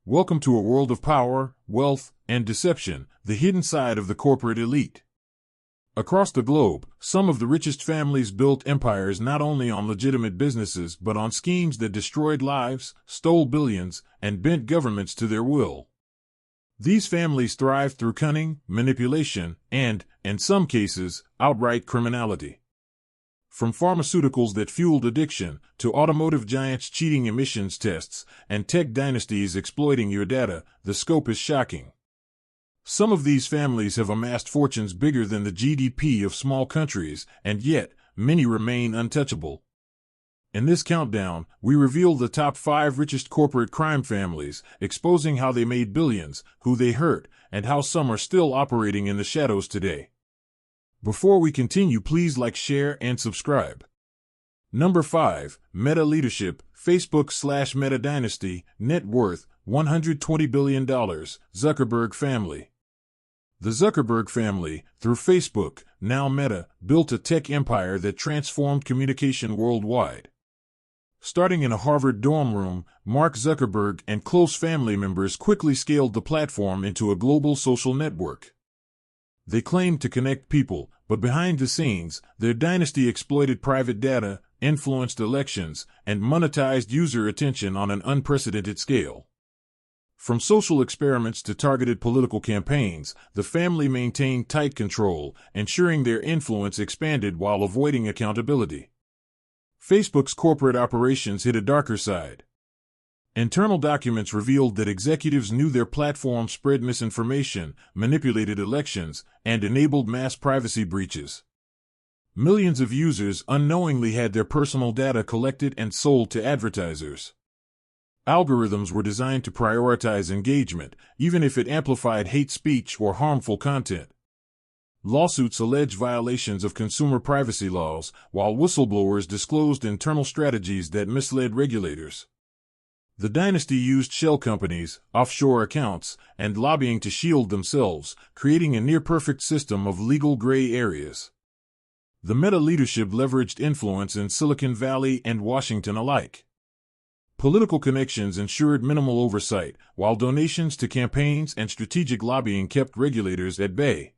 Welcome to a world of power, wealth, and deception, the hidden side of the corporate elite. Across the globe, some of the richest families built empires not only on legitimate businesses but on schemes that destroyed lives, stole billions, and bent governments to their will. These families thrived through cunning, manipulation, and, in some cases, outright criminality. From pharmaceuticals that fueled addiction, to automotive giants cheating emissions tests, and tech dynasties exploiting your data, the scope is shocking. Some of these families have amassed fortunes bigger than the GDP of small countries, and yet, many remain untouchable. In this countdown, we reveal the top 5 richest corporate crime families, exposing how they made billions, who they hurt, and how some are still operating in the shadows today. Before we continue, please like, share, and subscribe. Number 5, Meta Leadership, Facebook/Meta Dynasty, net worth, $120 billion, Zuckerberg family. The Zuckerberg family, through Facebook, now Meta, built a tech empire that transformed communication worldwide. Starting in a Harvard dorm room, Mark Zuckerberg and close family members quickly scaled the platform into a global social network. They claimed to connect people, but behind the scenes, their dynasty exploited private data, influenced elections, and monetized user attention on an unprecedented scale. From social experiments to targeted political campaigns, the family maintained tight control, ensuring their influence expanded while avoiding accountability. Facebook's corporate operations hid a darker side. Internal documents revealed that executives knew their platform spread misinformation, manipulated elections, and enabled mass privacy breaches. Millions of users unknowingly had their personal data collected and sold to advertisers. Algorithms were designed to prioritize engagement, even if it amplified hate speech or harmful content. Lawsuits allege violations of consumer privacy laws, while whistleblowers disclosed internal strategies that misled regulators. The dynasty used shell companies, offshore accounts, and lobbying to shield themselves, creating a near-perfect system of legal gray areas. The Meta leadership leveraged influence in Silicon Valley and Washington alike. Political connections ensured minimal oversight, while donations to campaigns and strategic lobbying kept regulators at bay.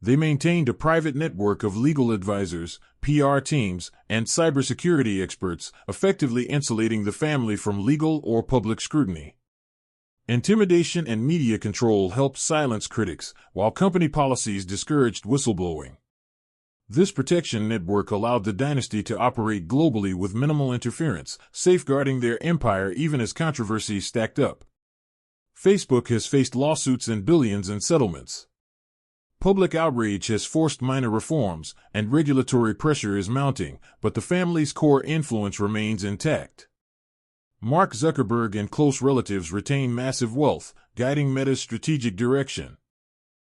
They maintained a private network of legal advisors, PR teams, and cybersecurity experts, effectively insulating the family from legal or public scrutiny. Intimidation and media control helped silence critics, while company policies discouraged whistleblowing. This protection network allowed the dynasty to operate globally with minimal interference, safeguarding their empire even as controversies stacked up. Facebook has faced lawsuits and billions in settlements. Public outrage has forced minor reforms, and regulatory pressure is mounting, but the family's core influence remains intact. Mark Zuckerberg and close relatives retain massive wealth, guiding Meta's strategic direction.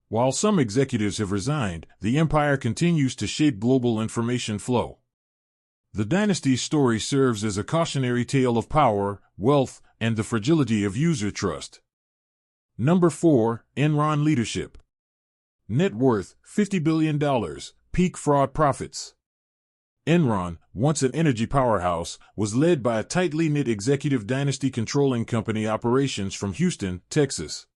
While some executives have resigned, the empire continues to shape global information flow. The dynasty's story serves as a cautionary tale of power, wealth, and the fragility of user trust. Number 4, Enron Leadership. Net worth, $50 billion, peak fraud profits. Enron, once an energy powerhouse, was led by a tightly knit executive dynasty controlling company operations from Houston, Texas.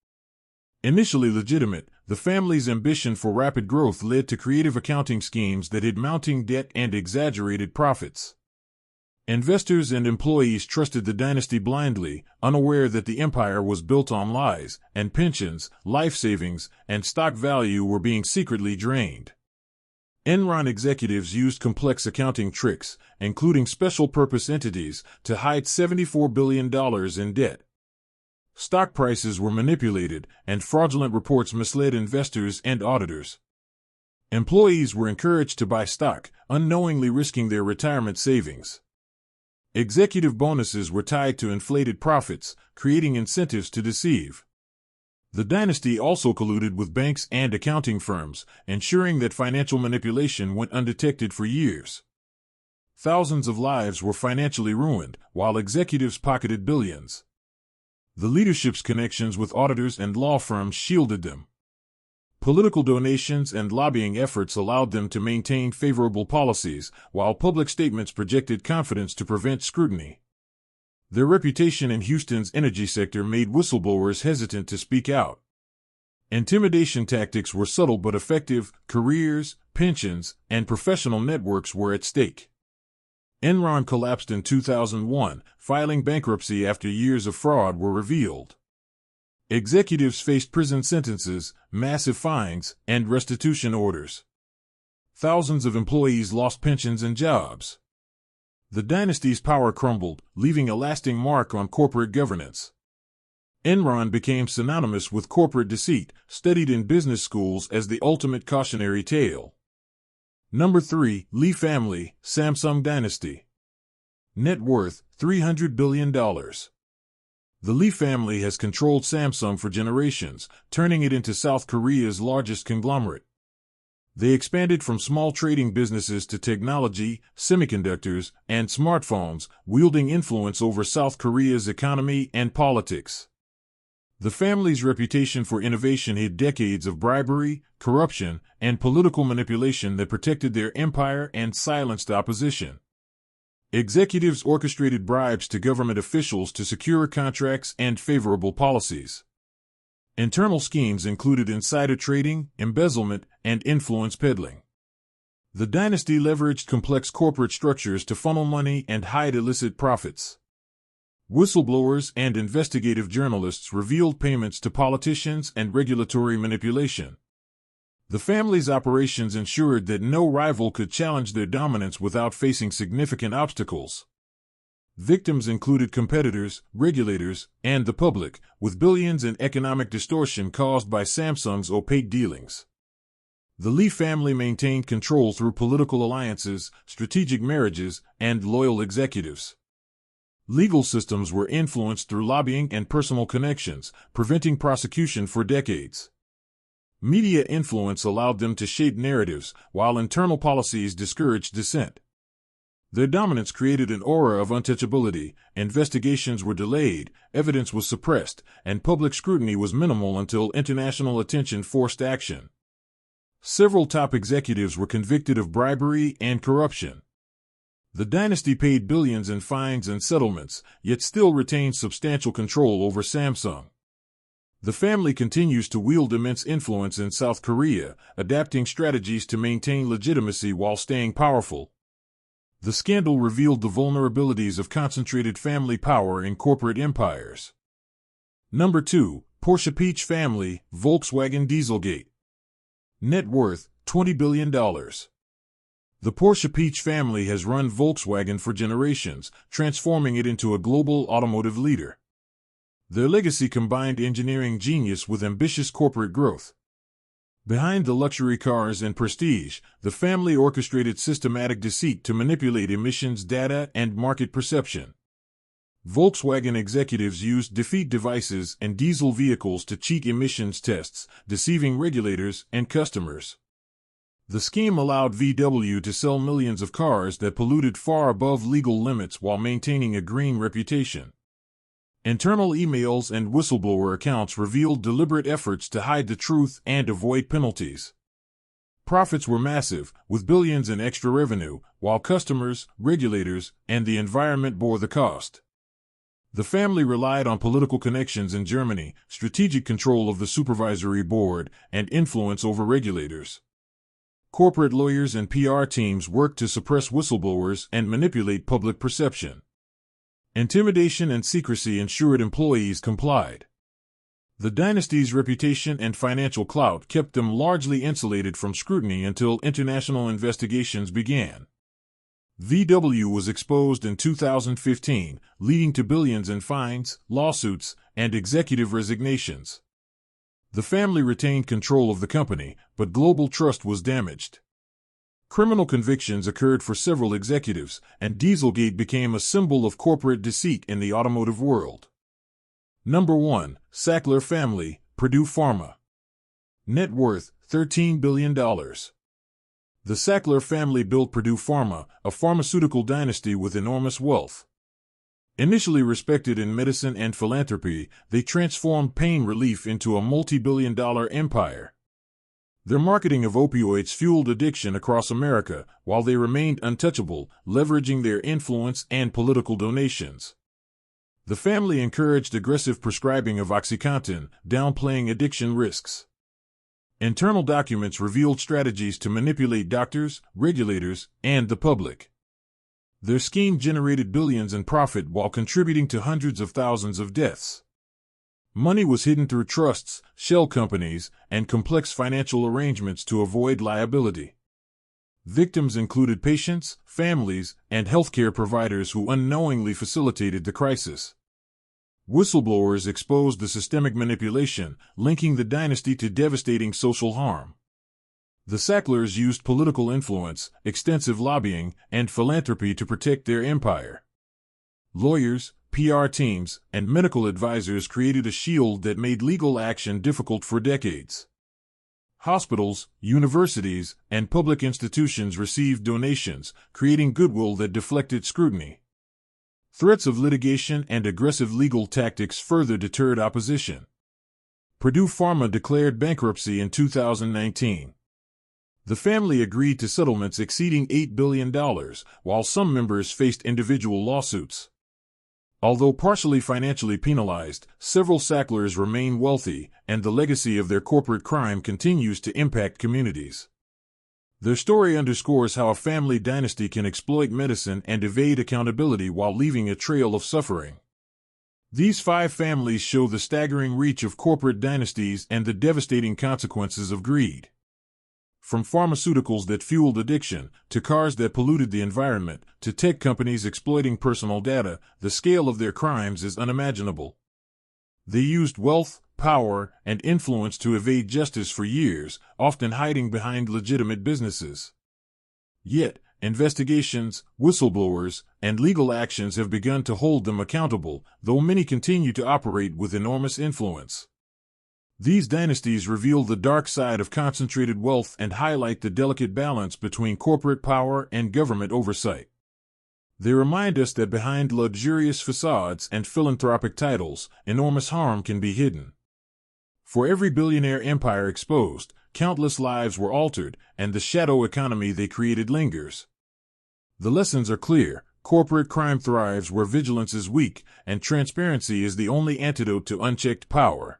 Initially legitimate, the family's ambition for rapid growth led to creative accounting schemes that hid mounting debt and exaggerated profits. Investors and employees trusted the dynasty blindly, unaware that the empire was built on lies, and pensions, life savings, and stock value were being secretly drained. Enron executives used complex accounting tricks, including special-purpose entities, to hide $74 billion in debt. Stock prices were manipulated, and fraudulent reports misled investors and auditors. Employees were encouraged to buy stock, unknowingly risking their retirement savings. Executive bonuses were tied to inflated profits, creating incentives to deceive. The dynasty also colluded with banks and accounting firms, ensuring that financial manipulation went undetected for years. Thousands of lives were financially ruined, while executives pocketed billions. The leadership's connections with auditors and law firms shielded them. Political donations and lobbying efforts allowed them to maintain favorable policies, while public statements projected confidence to prevent scrutiny. Their reputation in Houston's energy sector made whistleblowers hesitant to speak out. Intimidation tactics were subtle but effective. Careers, pensions, and professional networks were at stake. Enron collapsed in 2001, filing bankruptcy after years of fraud were revealed. Executives faced prison sentences, massive fines, and restitution orders. Thousands of employees lost pensions and jobs. The dynasty's power crumbled, leaving a lasting mark on corporate governance. Enron became synonymous with corporate deceit, studied in business schools as the ultimate cautionary tale. Number 3, Lee Family, Samsung Dynasty. Net worth, $300 billion. The Lee family has controlled Samsung for generations, turning it into South Korea's largest conglomerate. They expanded from small trading businesses to technology, semiconductors, and smartphones, wielding influence over South Korea's economy and politics. The family's reputation for innovation hid decades of bribery, corruption, and political manipulation that protected their empire and silenced opposition. Executives orchestrated bribes to government officials to secure contracts and favorable policies. Internal schemes included insider trading, embezzlement, and influence peddling. The dynasty leveraged complex corporate structures to funnel money and hide illicit profits. Whistleblowers and investigative journalists revealed payments to politicians and regulatory manipulation. The family's operations ensured that no rival could challenge their dominance without facing significant obstacles. Victims included competitors, regulators, and the public, with billions in economic distortion caused by Samsung's opaque dealings. The Lee family maintained control through political alliances, strategic marriages, and loyal executives. Legal systems were influenced through lobbying and personal connections, preventing prosecution for decades. Media influence allowed them to shape narratives, while internal policies discouraged dissent. Their dominance created an aura of untouchability. Investigations were delayed, evidence was suppressed, and public scrutiny was minimal until international attention forced action. Several top executives were convicted of bribery and corruption. The dynasty paid billions in fines and settlements, yet still retained substantial control over Samsung. The family continues to wield immense influence in South Korea, adapting strategies to maintain legitimacy while staying powerful. The scandal revealed the vulnerabilities of concentrated family power in corporate empires. Number 2, Porsche Peach Family, Volkswagen Dieselgate. Net worth, $20 billion. The Porsche Peach family has run Volkswagen for generations, transforming it into a global automotive leader. Their legacy combined engineering genius with ambitious corporate growth. Behind the luxury cars and prestige, the family orchestrated systematic deceit to manipulate emissions data and market perception. Volkswagen executives used defeat devices and diesel vehicles to cheat emissions tests, deceiving regulators and customers. The scheme allowed VW to sell millions of cars that polluted far above legal limits while maintaining a green reputation. Internal emails and whistleblower accounts revealed deliberate efforts to hide the truth and avoid penalties. Profits were massive, with billions in extra revenue, while customers, regulators, and the environment bore the cost. The family relied on political connections in Germany, strategic control of the supervisory board, and influence over regulators. Corporate lawyers and PR teams worked to suppress whistleblowers and manipulate public perception. Intimidation and secrecy ensured employees complied. The dynasty's reputation and financial clout kept them largely insulated from scrutiny until international investigations began. VW was exposed in 2015, leading to billions in fines, lawsuits, and executive resignations. The family retained control of the company, but global trust was damaged. Criminal convictions occurred for several executives, and Dieselgate became a symbol of corporate deceit in the automotive world. Number 1, Sackler Family, Purdue Pharma. Net worth, $13 billion. The Sackler family built Purdue Pharma, a pharmaceutical dynasty with enormous wealth. Initially respected in medicine and philanthropy, they transformed pain relief into a multi-billion-dollar empire. Their marketing of opioids fueled addiction across America, while they remained untouchable, leveraging their influence and political donations. The family encouraged aggressive prescribing of OxyContin, downplaying addiction risks. Internal documents revealed strategies to manipulate doctors, regulators, and the public. Their scheme generated billions in profit while contributing to hundreds of thousands of deaths. Money was hidden through trusts, shell companies, and complex financial arrangements to avoid liability. Victims included patients, families, and healthcare providers who unknowingly facilitated the crisis. Whistleblowers exposed the systemic manipulation, linking the dynasty to devastating social harm. The Sacklers used political influence, extensive lobbying, and philanthropy to protect their empire. Lawyers, PR teams, and medical advisors created a shield that made legal action difficult for decades. Hospitals, universities, and public institutions received donations, creating goodwill that deflected scrutiny. Threats of litigation and aggressive legal tactics further deterred opposition. Purdue Pharma declared bankruptcy in 2019. The family agreed to settlements exceeding $8 billion, while some members faced individual lawsuits. Although partially financially penalized, several Sacklers remain wealthy, and the legacy of their corporate crime continues to impact communities. Their story underscores how a family dynasty can exploit medicine and evade accountability while leaving a trail of suffering. These 5 families show the staggering reach of corporate dynasties and the devastating consequences of greed. From pharmaceuticals that fueled addiction, to cars that polluted the environment, to tech companies exploiting personal data, the scale of their crimes is unimaginable. They used wealth, power, and influence to evade justice for years, often hiding behind legitimate businesses. Yet, investigations, whistleblowers, and legal actions have begun to hold them accountable, though many continue to operate with enormous influence. These dynasties reveal the dark side of concentrated wealth and highlight the delicate balance between corporate power and government oversight. They remind us that behind luxurious facades and philanthropic titles, enormous harm can be hidden. For every billionaire empire exposed, countless lives were altered, and the shadow economy they created lingers. The lessons are clear: corporate crime thrives where vigilance is weak, and transparency is the only antidote to unchecked power.